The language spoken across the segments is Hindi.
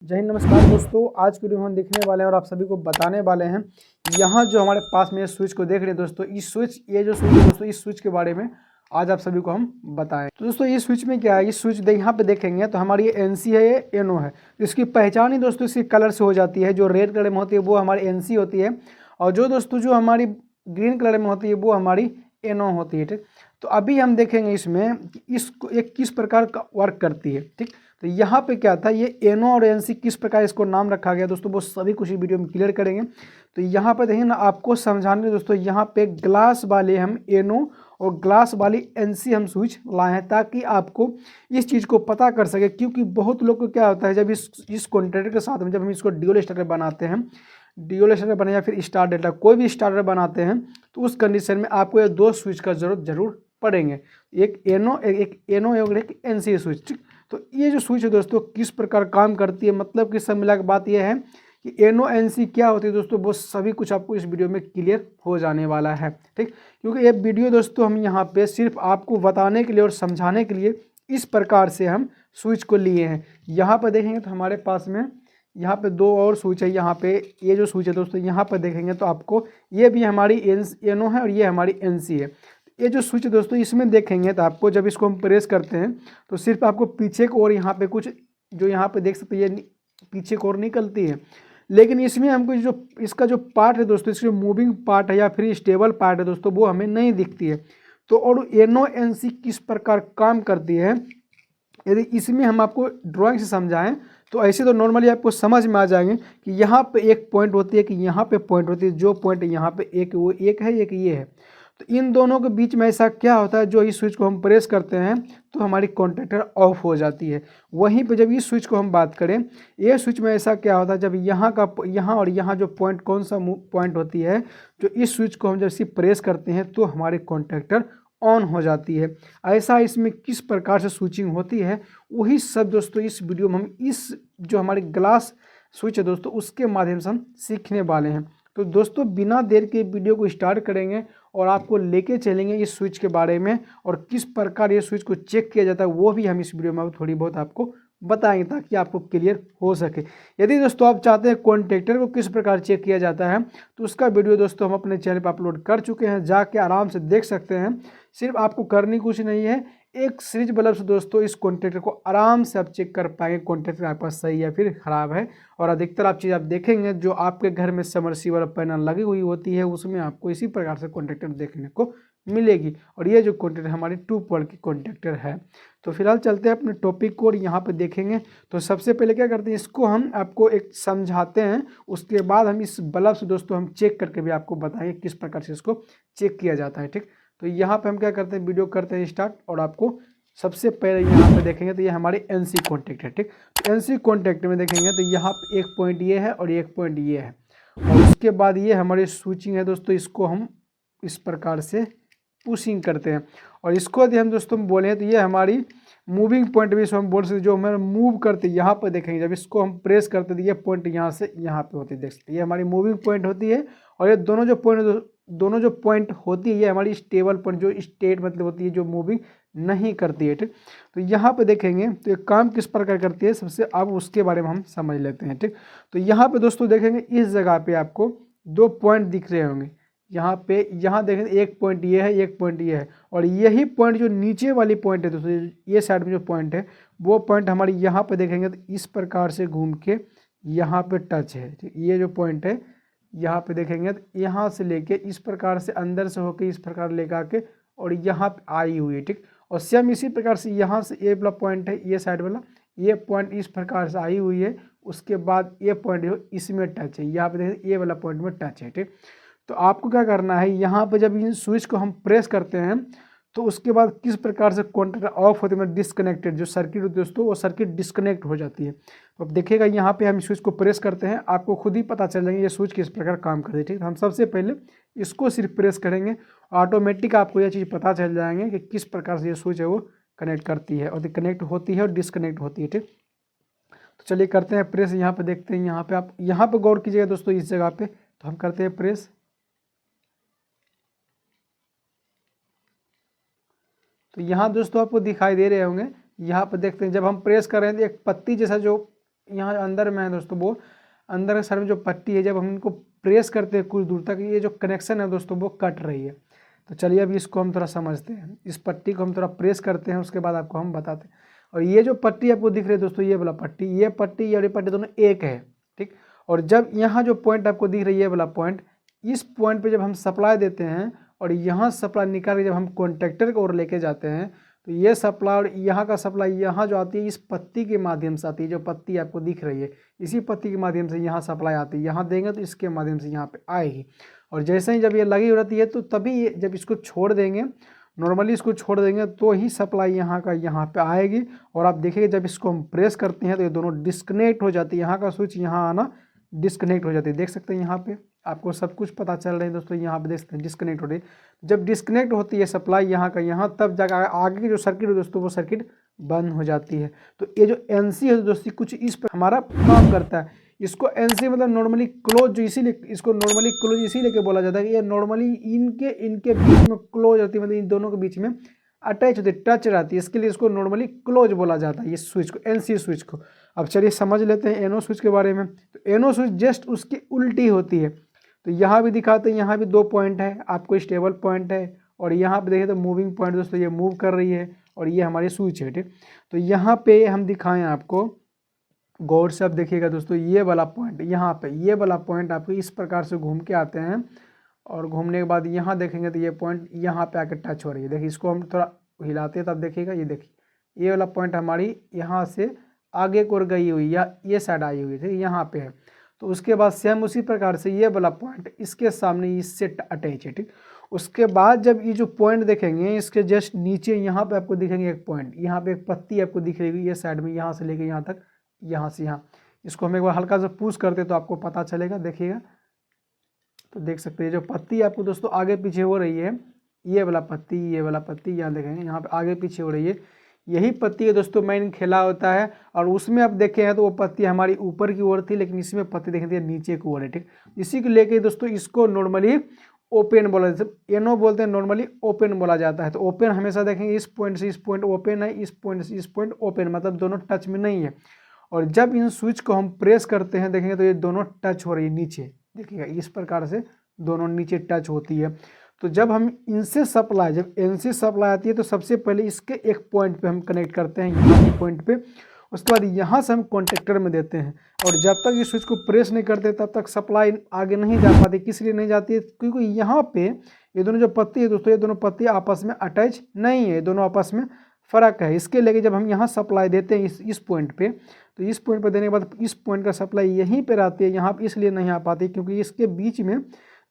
जय हिंद, नमस्कार दोस्तों। आज की वीडियो हम देखने वाले हैं और आप सभी को बताने वाले हैं। यहाँ जो हमारे पास में स्विच को देख रहे हैं दोस्तों, इस स्विच ये जो स्विच है दोस्तों, इस स्विच के बारे में आज आप सभी को हम बताएं। तो दोस्तों ये स्विच में क्या है, इस स्विच यहाँ पे देखेंगे तो हमारी ये एनसी है, ये एनओ है। इसकी पहचान ही दोस्तों इसकी कलर से हो जाती है। जो रेड कलर में होती है वो हमारी एनसी होती है, और जो दोस्तों जो हमारी ग्रीन कलर में होती है वो हमारी एनओ होती है। ठीक, तो अभी हम देखेंगे इसमें कि इसको एक किस प्रकार का वर्क करती है। ठीक, तो यहाँ पे क्या था, ये एनओ और एनसी किस प्रकार इसको नाम रखा गया दोस्तों, वो सभी कुछ वीडियो में क्लियर करेंगे। तो यहाँ पे देखिए ना, आपको समझाने दोस्तों, यहाँ पे ग्लास वाले हम एनओ और ग्लास वाली एनसी हम स्विच लाए हैं ताकि आपको इस चीज़ को पता कर सके। क्योंकि बहुत लोग को क्या होता है, जब इस कॉन्ट्रैक्टर के साथ में जब हम इसको ड्यूल स्टार्टर बनाते हैं, ड्यूल स्टार्टर बने या फिर स्टार डेल्टा कोई भी स्टार्टर बनाते हैं, तो उस कंडीशन में आपको ये दो स्विच का जरूर पड़ेंगे, एक एनओ और एक एनसी स्विच। ठीक, तो ये जो स्विच है दोस्तों किस प्रकार काम करती है, मतलब कि सब मिला के बात यह है कि एनओ एनसी क्या होती है दोस्तों, वो सभी कुछ आपको इस वीडियो में क्लियर हो जाने वाला है। ठीक, क्योंकि ये वीडियो दोस्तों हम यहाँ पे सिर्फ आपको बताने के लिए और समझाने के लिए इस प्रकार से हम स्विच को लिए हैं। यहाँ पर देखेंगे तो हमारे पास में यहाँ पे दो और स्विच है। यहाँ पे ये जो स्विच है दोस्तों, यहाँ पर देखेंगे तो आपको ये भी हमारी एनओ है और ये हमारी एनसी है। ये जो स्विच है दोस्तों, इसमें देखेंगे तो आपको जब इसको हम प्रेस करते हैं तो सिर्फ आपको पीछे को और यहाँ पे कुछ जो यहाँ पे देख सकते हैं, ये पीछे को और निकलती है। लेकिन इसमें हमको जो इसका जो पार्ट है दोस्तों, इसकी मूविंग पार्ट है या फिर स्टेबल पार्ट है दोस्तों, वो हमें नहीं दिखती है। तो और एनओ एनसी किस प्रकार काम करती है, यदि इसमें हम आपको ड्राइंग से समझाएं तो ऐसे तो नॉर्मली आपको समझ में आ जाएंगे कि यहाँ पे एक पॉइंट होती है, कि यहाँ पे पॉइंट होती है। जो पॉइंट यहाँ पे एक वो एक है, एक ये है। तो इन दोनों के बीच में ऐसा क्या होता है, जो इस स्विच को हम प्रेस करते हैं तो हमारी कॉन्टैक्टर ऑफ हो जाती है। वहीं पे जब इस स्विच को हम बात करें, ये स्विच में ऐसा क्या होता है, जब यहाँ और यहाँ जो पॉइंट कौन सा पॉइंट होती है, जो इस स्विच को हम जब से प्रेस करते हैं तो हमारी कॉन्टैक्टर ऑन हो जाती है। ऐसा इसमें किस प्रकार से स्विचिंग होती है, वही सब दोस्तों इस वीडियो में हम इस जो हमारी ग्लास स्विच है दोस्तों, उसके माध्यम से हम सीखने वाले हैं। तो दोस्तों बिना देर के वीडियो को स्टार्ट करेंगे और आपको लेके चलेंगे इस स्विच के बारे में, और किस प्रकार ये स्विच को चेक किया जाता है वो भी हम इस वीडियो में थोड़ी बहुत आपको बताएंगे ताकि आपको क्लियर हो सके। यदि दोस्तों आप चाहते हैं कॉन्टैक्टर को किस प्रकार चेक किया जाता है, तो उसका वीडियो दोस्तों हम अपने चैनल पर अपलोड कर चुके हैं, जाके आराम से देख सकते हैं। सिर्फ आपको करनी कुछ नहीं है, एक सीरीज बल्ब से दोस्तों इस कॉन्टैक्टर को आराम से आप चेक कर पाएंगे कॉन्टैक्टर आपके पास सही है फिर खराब है। और अधिकतर आप चीज़ आप देखेंगे, जो आपके घर में समरसीबल पैनल लगी हुई होती है उसमें आपको इसी प्रकार से कॉन्टैक्टर देखने को मिलेगी। और ये जो कॉन्टैक्टर हमारी 2 पोल की कॉन्टैक्टर है। तो फिलहाल चलते हैं अपने टॉपिक को और यहाँ पे देखेंगे। तो सबसे पहले क्या करते हैं, इसको हम आपको एक समझाते हैं, उसके बाद हम इस बल्ब से दोस्तों हम चेक करके भी आपको बताएंगे किस प्रकार से इसको चेक किया जाता है। ठीक, तो यहाँ पे हम क्या करते हैं, वीडियो करते हैं स्टार्ट, और आपको सबसे पहले यहाँ पे देखेंगे तो ये हमारी एनसी कॉन्टैक्ट है। ठीक, तो एनसी कॉन्टैक्ट में देखेंगे तो यहाँ पे एक पॉइंट ये है और एक पॉइंट ये है, और उसके बाद ये हमारी स्विचिंग है दोस्तों, इसको हम इस प्रकार से पुशिंग करते हैं। और इसको यदि हम दोस्तों बोलें तो ये हमारी मूविंग पॉइंट भी इसको हम बोल सकते, जो हमें मूव करते हैं। यहाँ पर देखेंगे जब इसको हम प्रेस करते हैं तो ये पॉइंट यहाँ से यहाँ पे होती है, देख सकते हैं ये हमारी मूविंग पॉइंट होती है। और ये दोनों जो पॉइंट होती है ये हमारी स्टेबल पॉइंट, जो स्टेट मतलब होती है जो मूविंग नहीं करती है। ठीक, तो यहाँ पे देखेंगे तो ये काम किस प्रकार करती है, सबसे अब उसके बारे में हम समझ लेते हैं। ठीक, तो यहाँ पे दोस्तों देखेंगे इस जगह पे आपको 2 पॉइंट दिख रहे होंगे। यहाँ देखेंगे एक पॉइंट ये है, एक पॉइंट ये है, और यही पॉइंट जो नीचे वाली पॉइंट है दोस्तों, ये साइड में जो पॉइंट है वो पॉइंट हमारी यहाँ पे देखेंगे तो इस प्रकार से घूम के यहाँ पे टच है। ये जो पॉइंट है यहाँ पे देखेंगे तो यहाँ से लेके इस प्रकार से अंदर से होके इस प्रकार लेकर आके और यहाँ पे आई हुई है। ठीक, और सेम इसी प्रकार से यहाँ से ये वाला पॉइंट है, ये साइड वाला ये पॉइंट इस प्रकार से आई हुई है, उसके बाद ये पॉइंट जो इसमें टच है, यहाँ पे देखें ये वाला पॉइंट में टच है। ठीक, तो आपको क्या करना है, यहाँ पे जब इन स्विच को हम प्रेस करते हैं तो उसके बाद किस प्रकार से कॉन्टैक्ट ऑफ होते हैं, डिस्कनेक्टेड जो सर्किट होती है दोस्तों, वो सर्किट डिस्कनेक्ट हो जाती है। तो अब देखिएगा यहाँ पे हम स्विच को प्रेस करते हैं, आपको खुद ही पता चल जाएंगे ये स्विच किस प्रकार काम करती है। ठीक, हम सबसे पहले इसको सिर्फ प्रेस करेंगे, ऑटोमेटिक आपको यह चीज़ पता चल जाएंगे कि किस प्रकार से ये स्विच है वो कनेक्ट करती है, और कनेक्ट होती है और डिस्कनेक्ट होती है। ठीक, तो चलिए करते हैं प्रेस। यहाँ पे देखते हैं, यहाँ पे आप यहाँ पे गौर कीजिएगा दोस्तों, इस जगह पे तो हम करते हैं प्रेस। तो यहाँ दोस्तों आपको दिखाई दे रहे होंगे, यहाँ पर देखते हैं जब हम प्रेस कर रहे हैं तो एक पत्ती जैसा जो यहाँ अंदर में है दोस्तों, वो अंदर के साइड में जो पट्टी है, जब हम इनको प्रेस करते हैं कुछ दूर तक, ये जो कनेक्शन है दोस्तों वो कट रही है। तो चलिए अभी इसको हम थोड़ा समझते हैं। इस पट्टी को हम थोड़ा प्रेस करते हैं, उसके बाद आपको हम बताते हैं। और ये जो पट्टी आपको दिख रही है दोस्तों, ये वाला पट्टी, ये पट्टी और ये पट्टी दोनों एक है, ठीक। और जब यहाँ जो पॉइंट आपको दिख रही है, ये वाला पॉइंट, इस पॉइंट पे जब हम सप्लाई देते हैं और यहाँ सप्लाई निकाल के जब हम कॉन्ट्रैक्टर की ओर लेके जाते हैं, तो ये सप्लाई और यहाँ का सप्लाई यहाँ जो आती है इस पत्ती के माध्यम से आती है। जो पत्ती आपको दिख रही है, इसी पत्ती के माध्यम से यहाँ सप्लाई आती है। यहाँ देंगे तो इसके माध्यम से यहाँ पे आएगी। और जैसे ही जब ये लगी रहती है तो तभी जब इसको छोड़ देंगे, नॉर्मली इसको छोड़ देंगे, तो ही सप्लाई यहाँ का यहाँ पे आएगी। और आप देखिए जब इसको हम प्रेस करते हैं तो ये दोनों डिस्कनेक्ट हो जाती है। यहाँ का स्विच यहाँ आना डिस्कनेक्ट हो जाती है। देख सकते हैं यहाँ पे आपको सब कुछ पता चल रहा है दोस्तों। यहाँ पे देख सकते हैं डिस्कनेक्ट हो रही है। जब डिस्कनेक्ट होती है सप्लाई यहाँ का यहाँ, तब जाकर आगे की जो सर्किट है दोस्तों वो सर्किट बंद हो जाती है। तो ये जो एनसी है दोस्तों कुछ इस पर हमारा काम करता है। इसको एनसी मतलब नॉर्मली क्लोज, जो इसीलिए इसको नॉर्मली क्लोज इसीलिए के बोला जाता है कि ये नॉर्मली इनके बीच में क्लोज होती है, मतलब इन दोनों के बीच में अटैच होती है, टच रहती है। इसके लिए इसको नॉर्मली क्लोज बोला जाता है, ये स्विच को, एनसी स्विच को। अब चलिए समझ लेते हैं एनो स्विच के बारे में। तो एनो स्विच जस्ट उसकी उल्टी होती है। तो यहाँ भी दिखाते हैं, यहाँ भी 2 पॉइंट है, आपको स्टेबल पॉइंट है, और यहाँ पे देखिए तो मूविंग पॉइंट दोस्तों, ये मूव कर रही है, और ये हमारी स्विच है, ठीक। तो यहाँ पे हम दिखाएं आपको, गौर से आप देखिएगा दोस्तों, ये वाला पॉइंट, यहाँ पे ये वाला पॉइंट आपको इस प्रकार से घूम के आते हैं, और घूमने के बाद यहाँ देखेंगे तो ये पॉइंट यहाँ पे आके टच हो रही है। देखिए इसको हम थोड़ा हिलाते हैं तब देखिएगा, ये देखिए ये वाला पॉइंट हमारी यहाँ से आगे को गई हुई या ये साइड आई हुई थी, यहाँ पे है। तो उसके बाद सेम उसी प्रकार से ये वाला पॉइंट इसके सामने इससे अटैच है, ठीक। उसके बाद जब ये जो पॉइंट देखेंगे, इसके जस्ट नीचे यहाँ पे आपको दिखेंगे एक पॉइंट, यहाँ पे एक पत्ती आपको दिख रही है ये साइड में, यहाँ से लेके यहाँ तक, यहाँ से यहाँ। इसको हम एक बार हल्का सा पुश करते तो आपको पता चलेगा, देखिएगा। तो देख सकते हैं जो पत्ती आपको दोस्तों आगे पीछे हो रही है, ये वाला पत्ती, ये वाला पत्ती, यहाँ देखेंगे यहाँ पे आगे पीछे हो रही है, यही पत्ती है दोस्तों मेन खेला होता है। और उसमें आप देखे हैं तो वो पत्ती हमारी ऊपर की ओर थी, लेकिन इसमें पत्ती देखेंगे नीचे की ओर है, ठीक। इसी को लेके दोस्तों इसको नॉर्मली ओपन बोला जाता है, एनो बोलते हैं, नॉर्मली ओपन बोला जाता है। तो ओपन हमेशा देखेंगे इस पॉइंट से इस पॉइंट ओपन है, इस पॉइंट से इस पॉइंट ओपन, मतलब दोनों टच में नहीं है। और जब इन स्विच को हम प्रेस करते हैं देखेंगे तो ये दोनों टच हो रही है नीचे, देखिएगा इस प्रकार से दोनों नीचे टच होती है। तो जब हम इनसे सप्लाई, जब इनसे सप्लाई आती है तो सबसे पहले इसके एक पॉइंट पे हम कनेक्ट करते हैं, यहाँ के पॉइंट पे। उसके बाद यहाँ से हम कॉन्टेक्टर में देते हैं, और जब तक इस स्विच को प्रेस नहीं करते तब तक सप्लाई आगे नहीं जा पाती। किस लिए नहीं जाती है? क्योंकि यहाँ पे ये दोनों जो पत्ती है दोस्तों, ये दोनों पत्ती आपस में अटैच नहीं है, दोनों आपस में फ़र्क है। इसके लेके जब हम यहाँ सप्लाई देते हैं इस पॉइंट पे, तो इस पॉइंट पे देने के बाद इस पॉइंट का सप्लाई यहीं पे रहती है, यहाँ पे इसलिए नहीं आ पाती क्योंकि इसके बीच में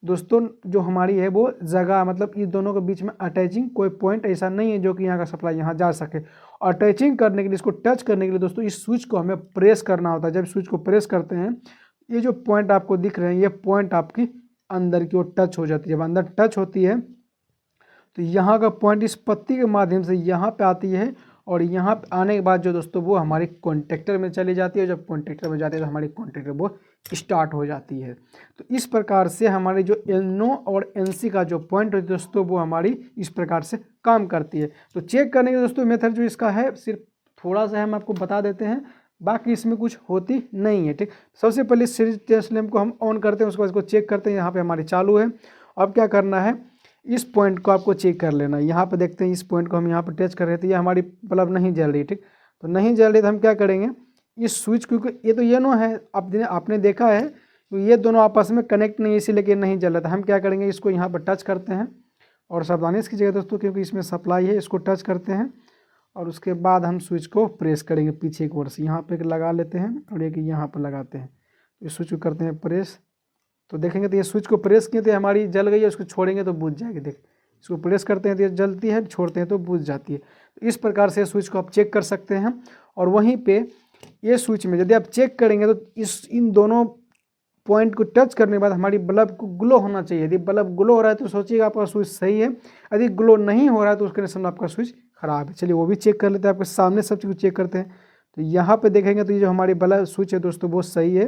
दोस्तों जो हमारी है वो जगह, मतलब इस दोनों के बीच में अटैचिंग कोई पॉइंट ऐसा नहीं है जो कि यहाँ का सप्लाई यहाँ जा सके। अटैचिंग करने के लिए, इसको टच करने के लिए दोस्तों इस स्विच को हमें प्रेस करना होता है। जब स्विच को प्रेस करते हैं, ये जो पॉइंट आपको दिख रहे हैं, ये पॉइंट आपकी अंदर की ओर टच हो जाती है। जब अंदर टच होती है तो यहाँ का पॉइंट इस पत्ती के माध्यम से यहाँ पे आती है, और यहाँ पे आने के बाद जो दोस्तों वो हमारी कॉन्ट्रैक्टर में चली जाती है। जब कॉन्ट्रैक्टर में जाती है तो हमारी कॉन्ट्रैक्टर वो स्टार्ट हो जाती है। तो इस प्रकार से हमारी जो एनो और एनसी का जो पॉइंट है दोस्तों वो हमारी इस प्रकार से काम करती है। तो चेक करने के दोस्तों मेथड जो इसका है सिर्फ थोड़ा सा हम आपको बता देते हैं, बाकी इसमें कुछ होती नहीं है, ठीक। सबसे पहले सीरीज टेस्ट लैंप को हम ऑन करते हैं, उसके बाद इसको चेक करते हैं। यहाँ पे हमारी चालू है। अब क्या करना है, इस पॉइंट को आपको चेक कर लेना है। यहाँ पे देखते हैं इस पॉइंट को हम यहाँ पे टच कर रहे थे, ये हमारी बल्ब नहीं जल रही, ठीक। तो नहीं जल रही तो हम क्या करेंगे, इस स्विच, क्योंकि ये तो येनो है, आपने देखा है तो ये दोनों आपस में कनेक्ट नहीं है, इसीलिए नहीं जल रहा था। हम क्या करेंगे, इसको यहाँ पर टच करते हैं, और सावधानी इसकी जगह दोस्तों क्योंकि इसमें सप्लाई है, इसको टच करते हैं और उसके बाद हम स्विच को प्रेस करेंगे पीछे की ओर से। यहाँ पे लगा लेते हैं और एक यहाँ पर लगाते हैं। तो इस स्विच को करते हैं प्रेस, तो देखेंगे तो ये स्विच को प्रेस किए तो हमारी जल गई है, उसको छोड़ेंगे तो बुझ जाएगी। देख, इसको प्रेस करते हैं तो ये जलती है, छोड़ते हैं तो बुझ जाती है। तो इस प्रकार से स्विच को आप चेक कर सकते हैं। और वहीं पे ये स्विच में यदि आप चेक करेंगे तो इन दोनों पॉइंट को टच करने के बाद हमारी बल्ब को ग्लो होना चाहिए। यदि बल्ब ग्लो हो रहा है तो सोचिएगा आपका स्विच सही है, यदि ग्लो नहीं हो रहा है तो उसके निशान आपका स्विच खराब है। चलिए वो भी चेक कर लेते हैं, आपके सामने सब चीज़ चेक करते हैं। तो यहाँ पे देखेंगे तो ये जो हमारी बल्ब स्विच है दोस्तों वो सही है,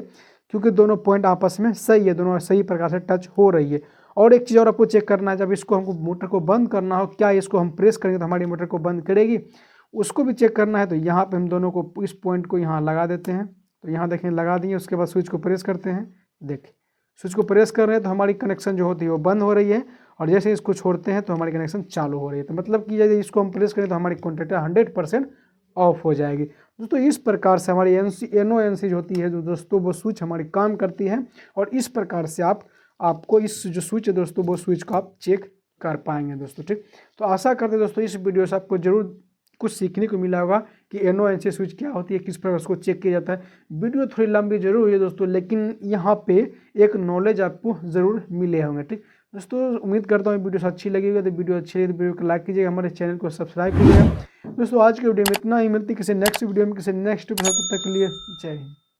क्योंकि दोनों पॉइंट आपस में सही है, दोनों सही प्रकार से टच हो रही है। और एक चीज़ और आपको चेक करना है, जब इसको हमको मोटर को बंद करना हो, क्या इसको हम प्रेस करेंगे तो हमारी मोटर को बंद करेगी, उसको भी चेक करना है। तो यहाँ पे हम दोनों को इस पॉइंट को यहाँ लगा देते हैं, तो यहाँ देखें लगा दिए, उसके बाद स्विच को प्रेस करते हैं। देखिए स्विच को प्रेस कर रहे हैं तो हमारी कनेक्शन जो होती है वो बंद हो रही है, और जैसे इसको छोड़ते हैं तो हमारी कनेक्शन चालू हो रही है। तो मतलब कि यदि इसको हम प्रेस करें तो हमारी कॉन्टैक्टर 100% ऑफ हो जाएगी। दोस्तों इस प्रकार से हमारी NO जो होती है जो दोस्तों वो स्विच हमारी काम करती है, और इस प्रकार से आपको इस जो स्विच है दोस्तों वो स्विच को आप चेक कर पाएंगे दोस्तों। ठीक, तो आशा करते हैं दोस्तों इस वीडियो से आपको जरूर कुछ सीखने को मिला होगा कि NO स्विच क्या होती है, किस प्रकार उसको चेक किया जाता है। वीडियो थोड़ी लंबी जरूर हुई है दोस्तों, लेकिन यहाँ पे एक नॉलेज आपको ज़रूर मिले होंगे। ठीक दोस्तों, उम्मीद करता हूँ वीडियो से अच्छी लगेगी। तो वीडियो अच्छी लगी तो वीडियो को लाइक कीजिएगा, हमारे चैनल को सब्सक्राइब कीजिएगा। दोस्तों आज के वीडियो में इतना ही, मिलती किसी नेक्स्ट वीडियो में किसी नेक्स्ट एपिसोड, तब तक के लिए जय हिंद।